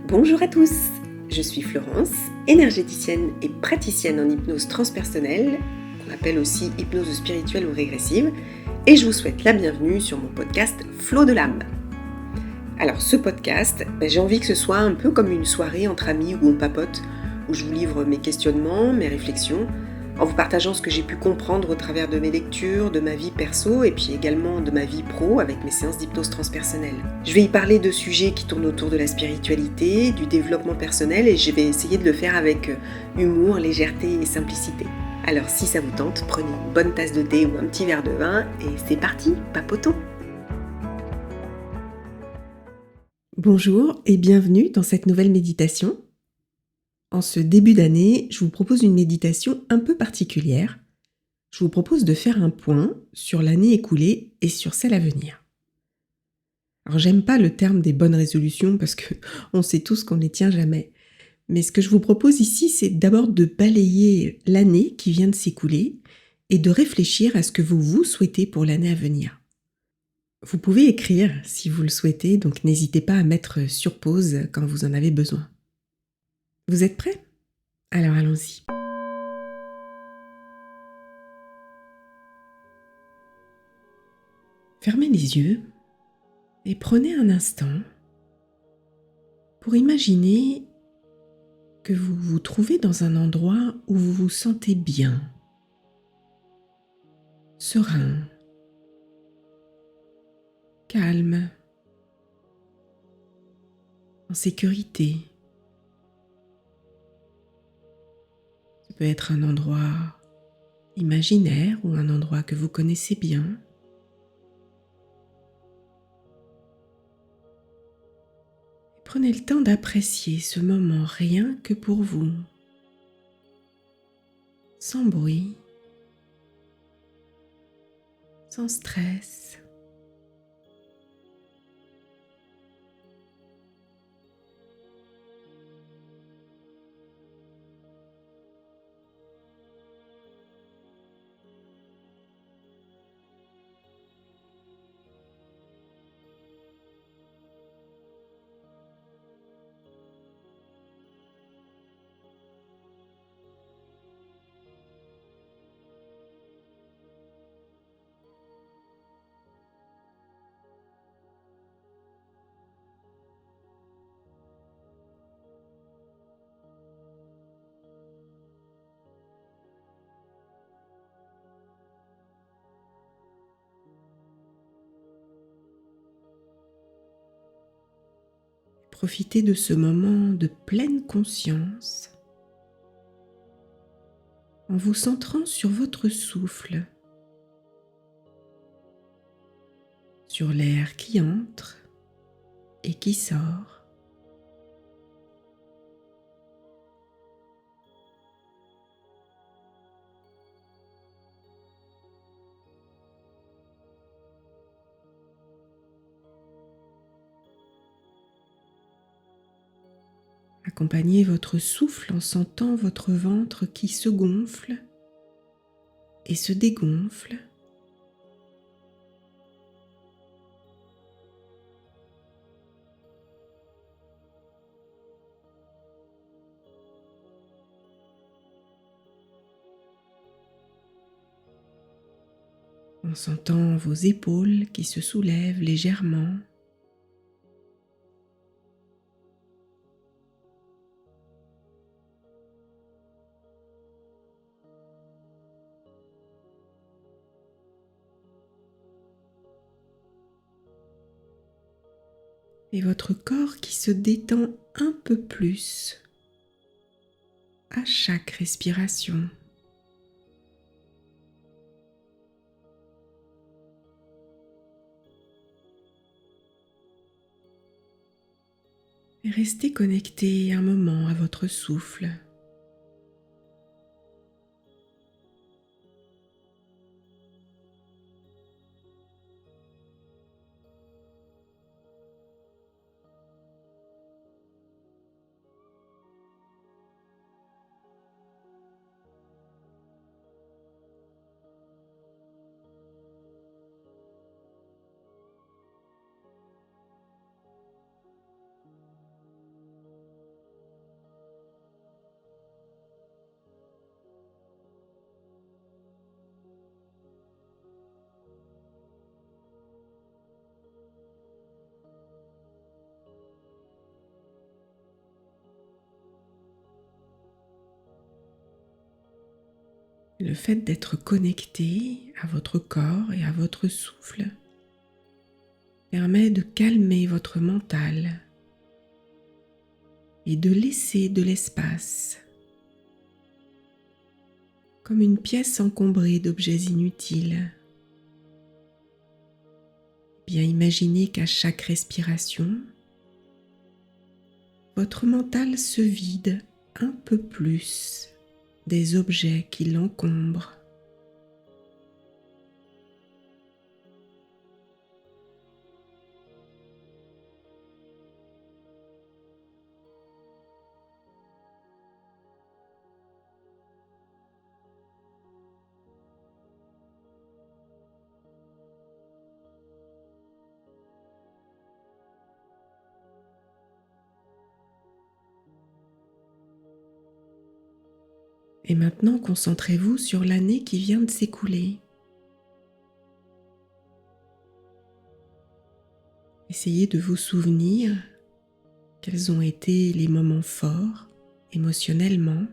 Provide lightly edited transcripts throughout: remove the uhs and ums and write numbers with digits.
Bonjour à tous, je suis Florence, énergéticienne et praticienne en hypnose transpersonnelle, qu'on appelle aussi hypnose spirituelle ou régressive, et je vous souhaite la bienvenue sur mon podcast Flow de l'âme. Alors ce podcast, j'ai envie que ce soit un peu comme une soirée entre amis où on papote, où je vous livre mes questionnements, mes réflexions, en vous partageant ce que j'ai pu comprendre au travers de mes lectures, de ma vie perso et puis également de ma vie pro avec mes séances d'hypnose transpersonnelle. Je vais y parler de sujets qui tournent autour de la spiritualité, du développement personnel et je vais essayer de le faire avec humour, légèreté et simplicité. Alors si ça vous tente, prenez une bonne tasse de thé ou un petit verre de vin et c'est parti, papotons! Bonjour et bienvenue dans cette nouvelle méditation. En ce début d'année, je vous propose une méditation un peu particulière. Je vous propose de faire un point sur l'année écoulée et sur celle à venir. Alors j'aime pas le terme des bonnes résolutions parce que on sait tous qu'on ne les tient jamais. Mais ce que je vous propose ici, c'est d'abord de balayer l'année qui vient de s'écouler et de réfléchir à ce que vous souhaitez pour l'année à venir. Vous pouvez écrire si vous le souhaitez, donc n'hésitez pas à mettre sur pause quand vous en avez besoin. Vous êtes prêts ? Alors allons-y. Fermez les yeux et prenez un instant pour imaginer que vous vous trouvez dans un endroit où vous vous sentez bien, serein, calme, en sécurité. Ça peut être un endroit imaginaire ou un endroit que vous connaissez bien. Prenez le temps d'apprécier ce moment rien que pour vous, sans bruit, sans stress. Profitez de ce moment de pleine conscience en vous centrant sur votre souffle, sur l'air qui entre et qui sort. Accompagnez votre souffle en sentant votre ventre qui se gonfle et se dégonfle. En sentant vos épaules qui se soulèvent légèrement. Et votre corps qui se détend un peu plus à chaque respiration. Et restez connecté un moment à votre souffle. Le fait d'être connecté à votre corps et à votre souffle permet de calmer votre mental et de laisser de l'espace, comme une pièce encombrée d'objets inutiles. Bien imaginez qu'à chaque respiration, votre mental se vide un peu plus des objets qui l'encombrent. Et maintenant, concentrez-vous sur l'année qui vient de s'écouler. Essayez de vous souvenir quels ont été les moments forts émotionnellement,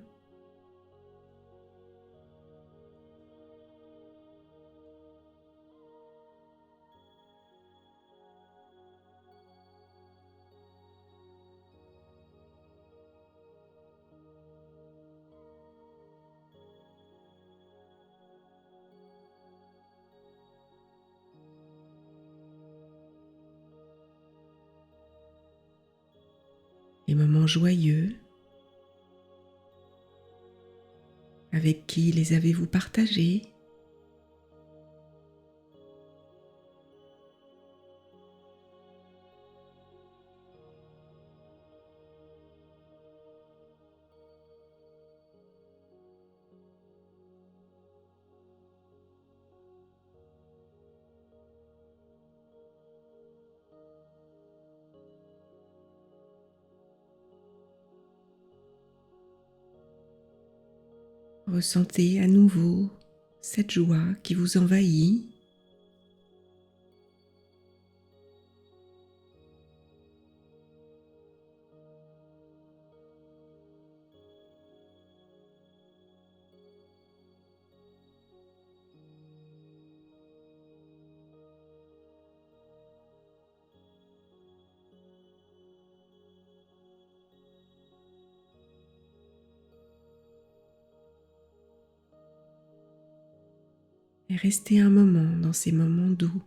les moments joyeux. Avec qui les avez-vous partagés? Ressentez à nouveau cette joie qui vous envahit. Et restez un moment dans ces moments doux.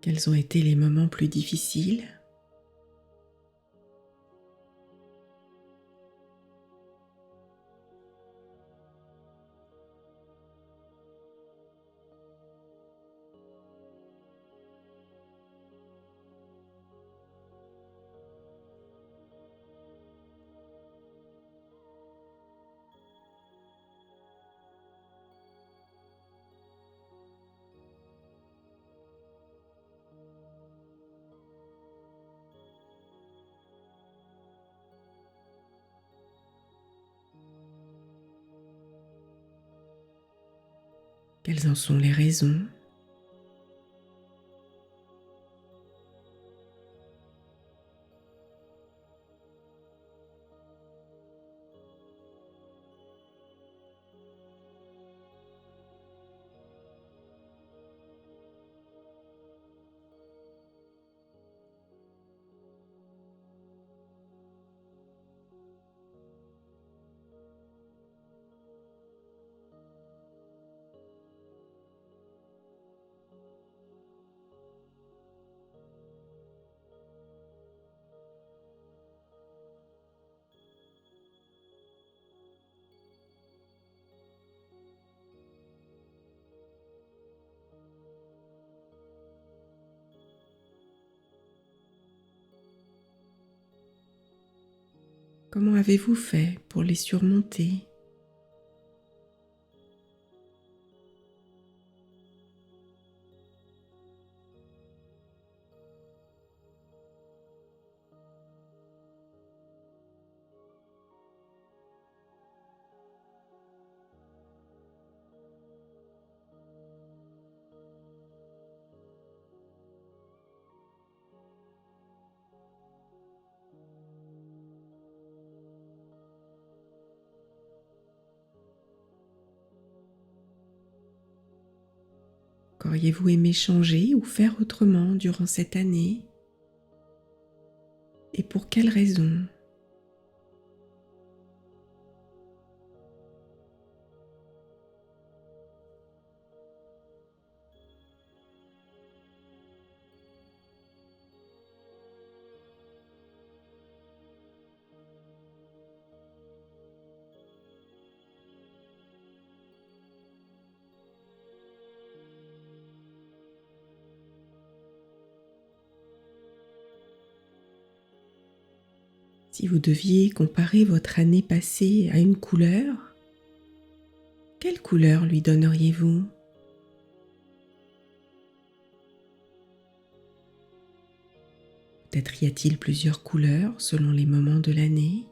Quels ont été les moments plus difficiles? Quelles en sont les raisons? Comment avez-vous fait pour les surmonter? Qu'auriez-vous aimé changer ou faire autrement durant cette année? Et pour quelles raisons? Si vous deviez comparer votre année passée à une couleur, quelle couleur lui donneriez-vous? Peut-être y a-t-il plusieurs couleurs selon les moments de l'année.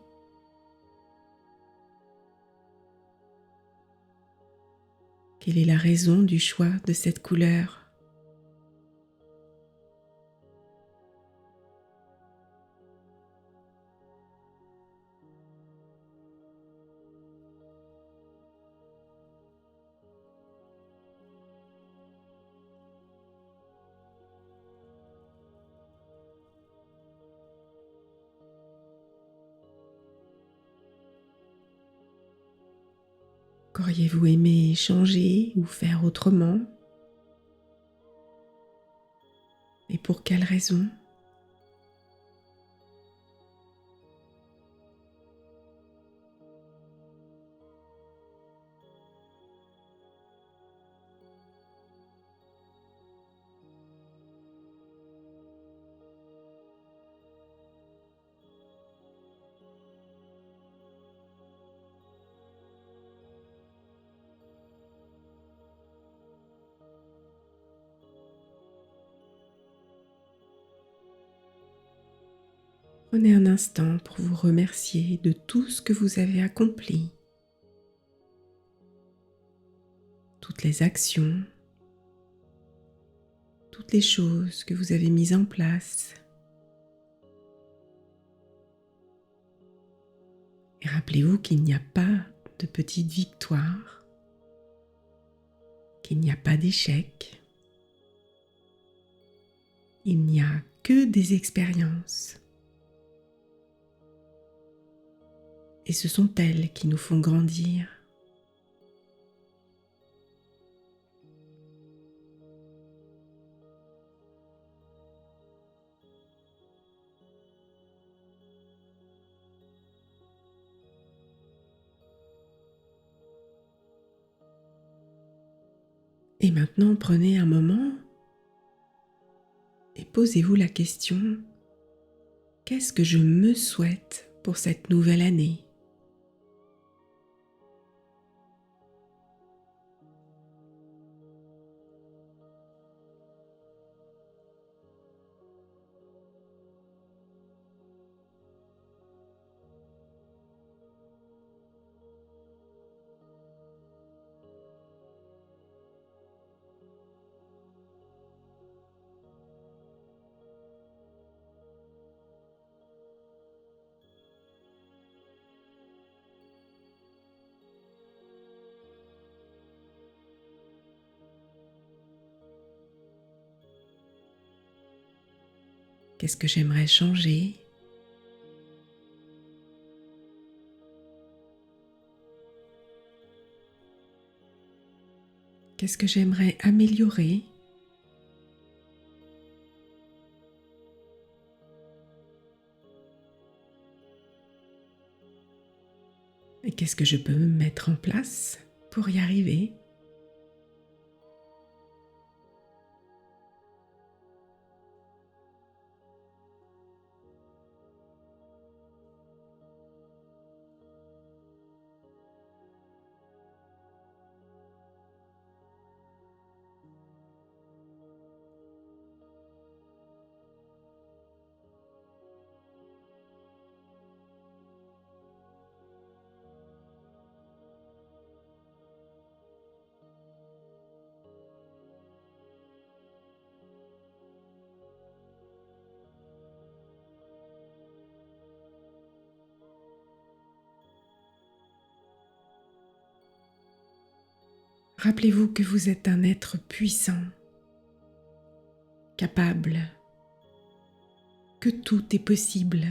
Quelle est la raison du choix de cette couleur? Qu'auriez-vous aimé changer ou faire autrement? Et pour quelle raison? Prenez un instant pour vous remercier de tout ce que vous avez accompli, toutes les actions, toutes les choses que vous avez mises en place. Et rappelez-vous qu'il n'y a pas de petites victoires, qu'il n'y a pas d'échecs. Il n'y a que des expériences. Et ce sont elles qui nous font grandir. Et maintenant, prenez un moment et posez-vous la question: qu'est-ce que je me souhaite pour cette nouvelle année? Qu'est-ce que j'aimerais changer? Qu'est-ce que j'aimerais améliorer? Et qu'est-ce que je peux mettre en place pour y arriver? Rappelez-vous que vous êtes un être puissant, capable, que tout est possible,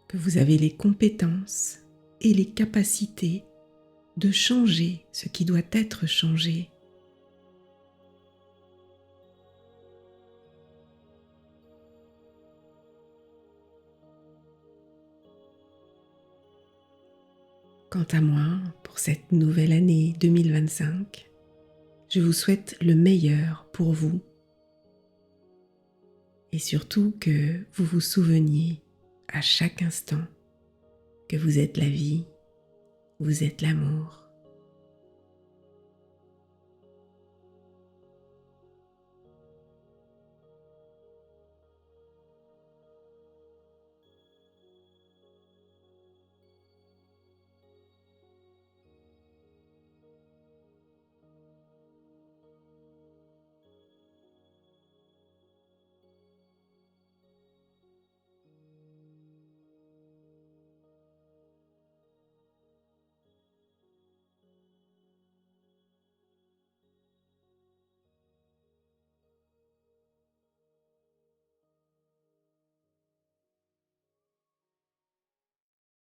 que vous avez les compétences et les capacités de changer ce qui doit être changé. Quant à moi, pour cette nouvelle année 2025, je vous souhaite le meilleur pour vous et surtout que vous vous souveniez à chaque instant que vous êtes la vie, vous êtes l'amour.